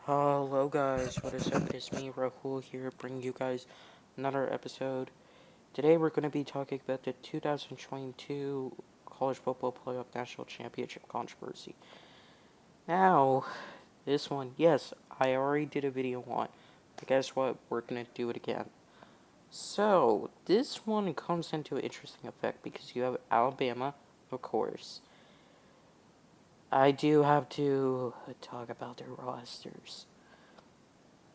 Hello guys, what is up? It is me, Rahul here, bringing you guys another episode. Today we're going to be talking about the 2022 College Football Playoff National Championship controversy. Now, this one, yes, I already did a video on, but guess what? We're going to do it again. So, this one comes into an interesting effect because you have Alabama, of course. I do have to talk about their rosters.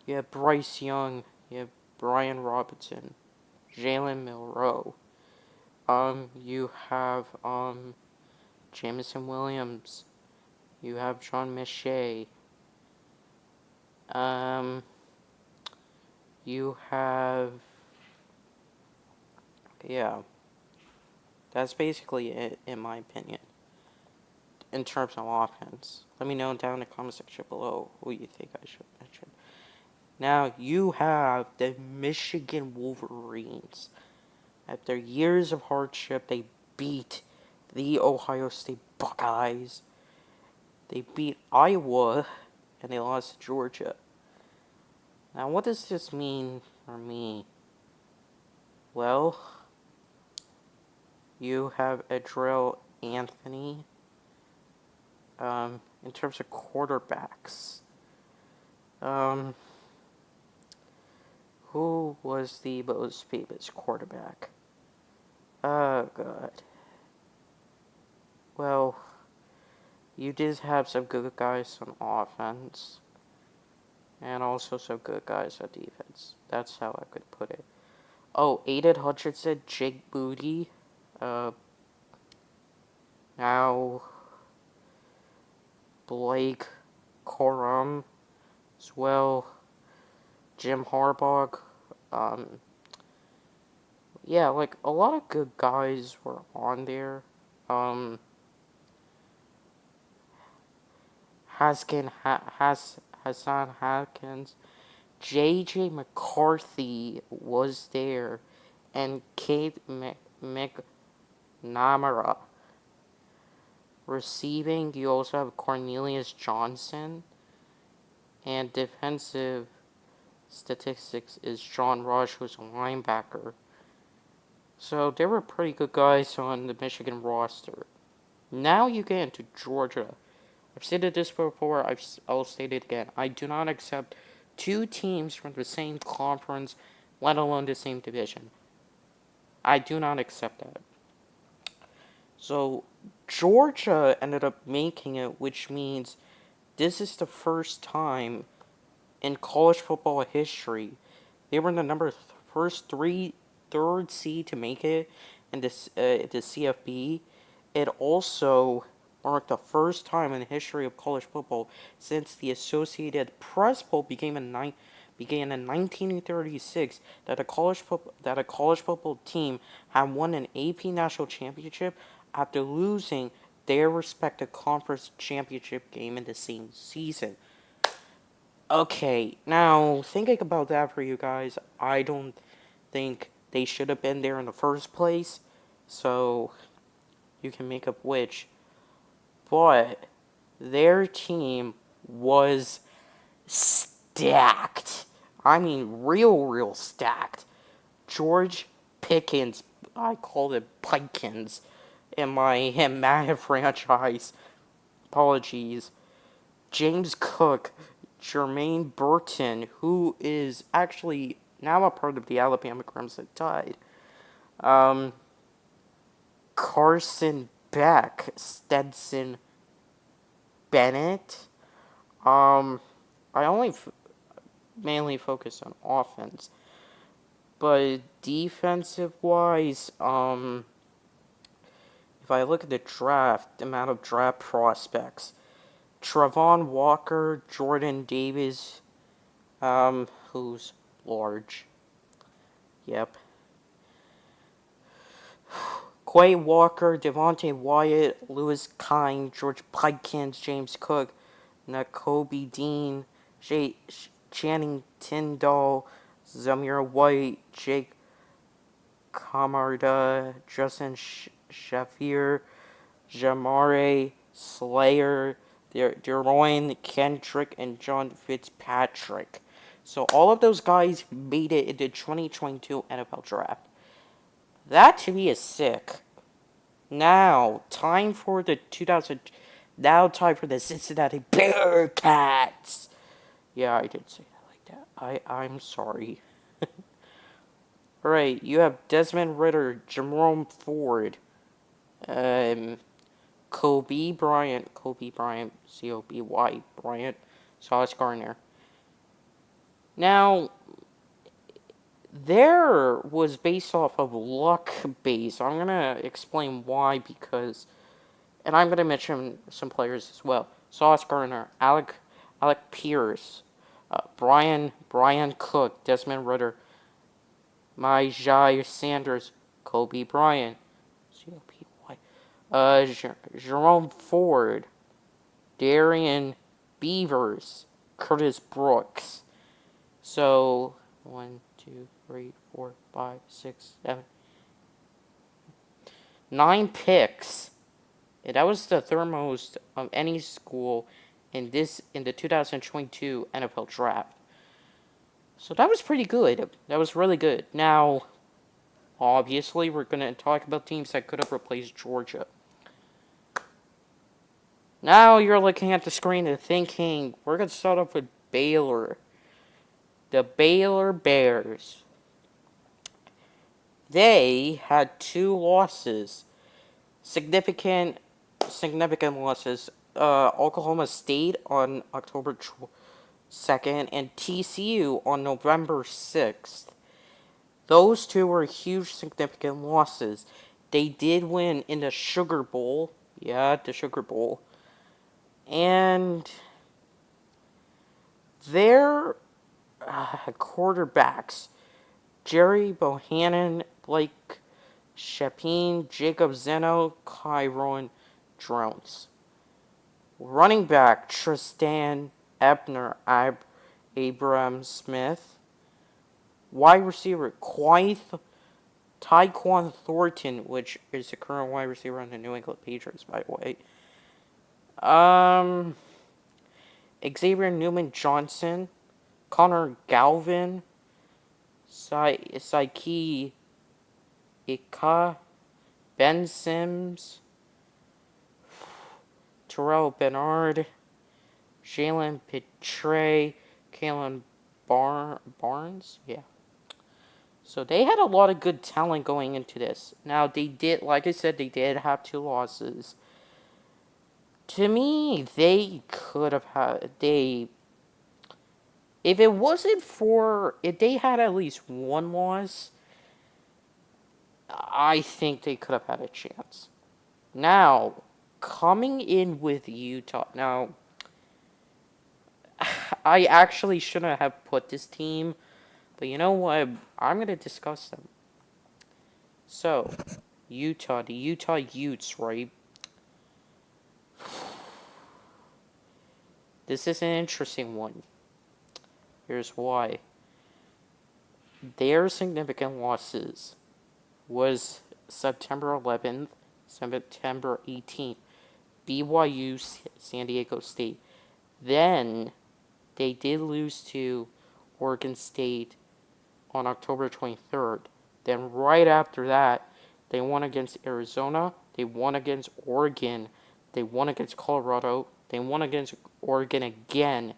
You have Bryce Young, you have Brian Robinson, Jalen Milroe. You have Jameson Williams. You have John Miche. Um, you have yeah. That's basically it, in my opinion, in terms of offense. Let me know down in the comment section below who you think I should mention. Now you have the Michigan Wolverines. After years of hardship, they beat the Ohio State Buckeyes. They beat Iowa, and they lost to Georgia. Now, what does this mean for me? Well, you have Adrell Anthony. In terms of quarterbacks, who was the most famous quarterback? Oh, God. Well, you did have some good guys on offense, and also some good guys on defense. That's how I could put it. Oh, Aiden Hutchinson, Jake Moody, now Blake Corum as well, Jim Harbaugh. Um, yeah, like a lot of good guys were on there. Um, Hassan Haskins, J.J. McCarthy was there, and Kate McNamara. Receiving, you also have Cornelius Johnson, and defensive statistics is John Rush, who's a linebacker. So there were pretty good guys on the Michigan roster. Now you get into Georgia. I've stated this before, I'll state it again. I do not accept two teams from the same conference, let alone the same division. I do not accept that. So Georgia ended up making it, which means this is the first time in college football history they were the first third seed to make it in this the CFP. It also marked the first time in the history of college football since the Associated Press poll began in 1936 that a college football team had won an AP national championship after losing their respective conference championship game in the same season. Okay, now thinking about that for you guys, I don't think they should have been there in the first place, so you can make up which. But their team was stacked. I mean, real stacked. George Pickens, I called it Pikins in my Madden franchise. Apologies. James Cook, Jermaine Burton, who is actually now a part of the Alabama Crimson Tide. Carson Beck, Stetson Bennett. I only mainly focus on offense, but defensive wise, if I look at the draft, the amount of draft prospects, Travon Walker, Jordan Davis, who's large. Yep. Quay Walker, Devontae Wyatt, Lewis Kine, George Pikins, James Cook, Nakobe Dean, Channing Tyndall, Zamir White, Jake Camarda, Justin Shafir, Jamare Slayer, Deroyne Kendrick, and John Fitzpatrick. So all of those guys made it into 2022 NFL Draft. That to me is sick. Now, time for the 2000. Now, time for the Cincinnati Bearcats. Yeah, I did say that like that. I'm sorry. Alright, you have Desmond Ritter, Jerome Ford, um, Kobe Bryant, Coby Bryant, Sauce Gardner. Now, there was based off of luck base. I'm gonna explain why because, and I'm gonna mention some players as well. Sauce Gardner, Alec Pierce, Brian Cook, Desmond Ritter, Myjai Sanders, Kobe Bryant, Copy, Jerome Ford, Darian Beavers, Curtis Brooks. So 1, 2, 3, 4, 5, 6, 7, 9 picks. And that was the third most of any school in the 2022 NFL Draft. So that was pretty good. That was really good. Now, obviously, we're gonna talk about teams that could have replaced Georgia. Now you're looking at the screen and thinking, we're gonna start off with Baylor. The Baylor Bears. They had 2 losses. Significant losses. Oklahoma State on October 2nd and TCU on November 6th. Those 2 were huge significant losses. They did win in the Sugar Bowl. Yeah, the Sugar Bowl. And their quarterbacks, Jerry Bohannon, Blake Shepeen, Jacob Zeno, Kyron Drones. Running back, Tristan Ebner, Abram Smith. Wide receiver, Tyquan Thornton, which is the current wide receiver on the New England Patriots, by the way. Xavier Newman Johnson, Connor Galvin, Saiki Ika, Ben Sims, Terrell Bernard, Jalen Petre, Kalen Barnes. Yeah. So they had a lot of good talent going into this. Now, they did, like I said, they did have 2 losses. To me, they could have had, if it wasn't for, if they had at least 1 loss, I think they could have had a chance. Now, coming in with Utah. Now, I actually shouldn't have put this team, but you know what? I'm going to discuss them. So, Utah, the Utah Utes, right? This is an interesting one. Here's why. Their significant losses was September 11th, September 18th, BYU, San Diego State. Then they did lose to Oregon State on October 23rd. Then right after that, they won against Arizona, they won against Oregon, they won against Colorado, they won against Oregon again.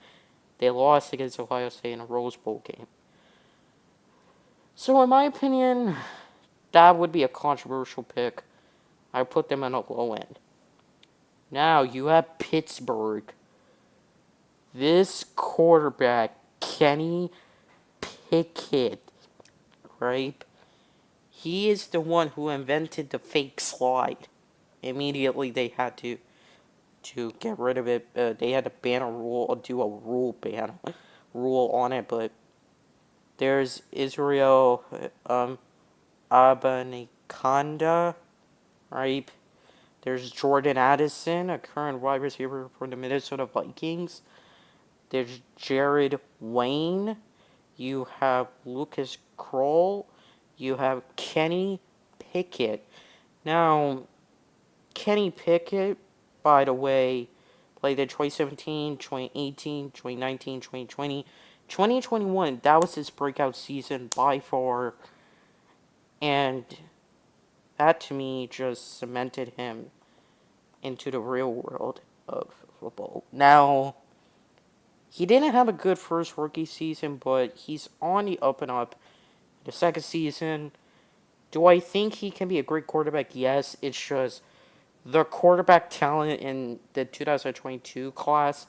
They lost against Ohio State in a Rose Bowl game. So in my opinion, that would be a controversial pick. I put them in a low end. Now you have Pittsburgh. This quarterback, Kenny Pickett, right? He is the one who invented the fake slide. Immediately they had to get rid of it. They had to ban a rule or do a rule on it. But there's Israel Abanikanda, right? There's Jordan Addison, a current wide receiver for the Minnesota Vikings. There's Jared Wayne. You have Lucas Kroll. You have Kenny Pickett. Now, Kenny Pickett, by the way, Played in 2017, 2018, 2019, 2020, 2021. That was his breakout season by far. And that to me just cemented him into the real world of football. Now, he didn't have a good first rookie season, but he's on the up and up. The second season, do I think he can be a great quarterback? Yes, it's just the quarterback talent in the 2022 class.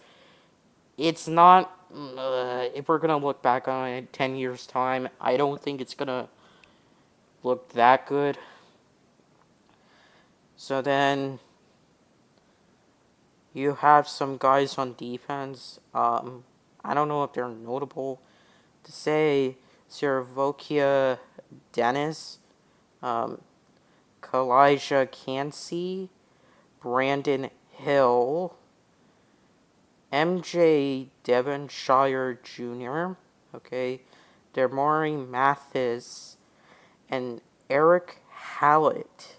It's not. If we're gonna look back on it 10 years time, I don't think it's gonna look that good. So then you have some guys on defense. I don't know if they're notable to say. Sirvokia Dennis, um, Kalijah Cansey, Brandon Hill, MJ Devonshire Jr., okay, Demari Mathis, and Eric Hallett.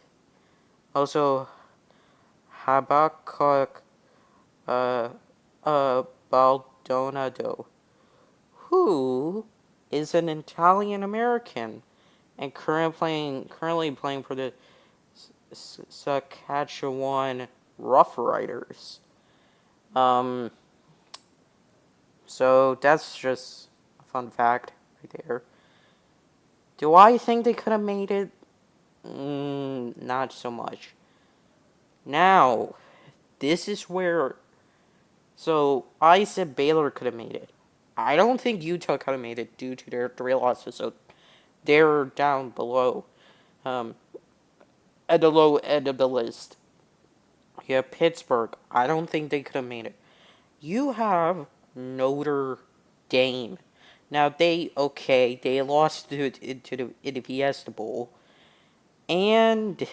Also, Habakkuk uh, Baldonado, who is an Italian American and currently playing for the Saskatchewan Roughriders. Um, so that's just a fun fact right there. Do I think they could have made it? Not so much. Now, this is where. So, I said Baylor could have made it. I don't think Utah could have made it due to their 3 losses, so they're down below. Um, at the low end of the list. You have Pittsburgh. I don't think they could have made it. You have Notre Dame. Now, they lost to the Fiesta Bowl. And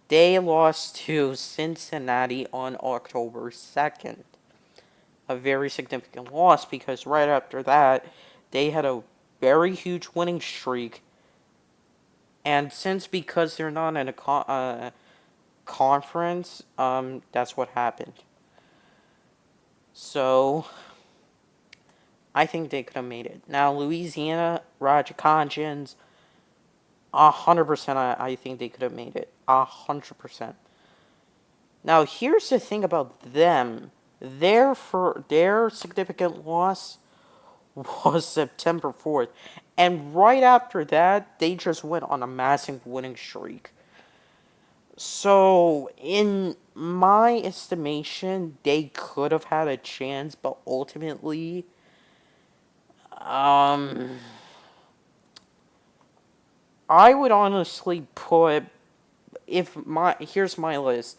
they lost to Cincinnati on October 2nd. A very significant loss because right after that, they had a very huge winning streak. And because they're not in a conference, that's what happened. So, I think they could have made it. Now, Louisiana, Roger Conscience, 100% I think they could have made it. 100%. Now, here's the thing about them. Their significant loss was September 4th. And right after that, they just went on a massive winning streak. So, in my estimation, they could have had a chance, but ultimately, I would honestly put, here's my list.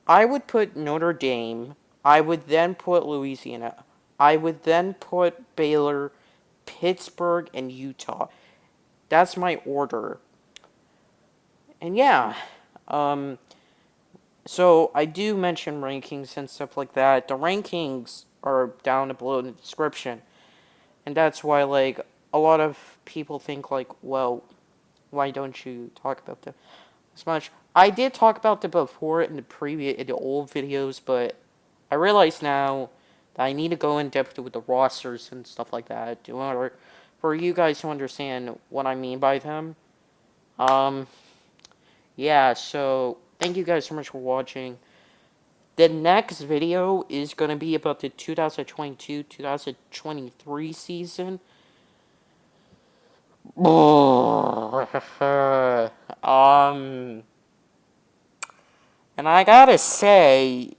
I would put Notre Dame. I would then put Louisiana. I would then put Baylor, Pittsburgh, and Utah. That's my order. And yeah, so I do mention rankings and stuff like that. The rankings are down below in the description. And that's why, like, a lot of people think, like, well, why don't you talk about them as much? I did talk about them before in the old videos, but I realize now that I need to go in depth with the rosters and stuff like that in order for you guys to understand what I mean by them. Yeah, so thank you guys so much for watching. The next video is going to be about the 2022-2023 season. And I gotta say,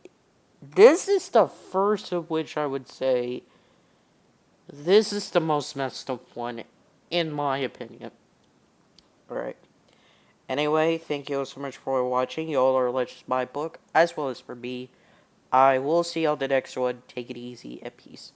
this is the first of which I would say this is the most messed up one, in my opinion. Alright. Anyway, thank you all so much for watching. You all are Legends My Book, as well as for me. I will see you on the next one. Take it easy and peace.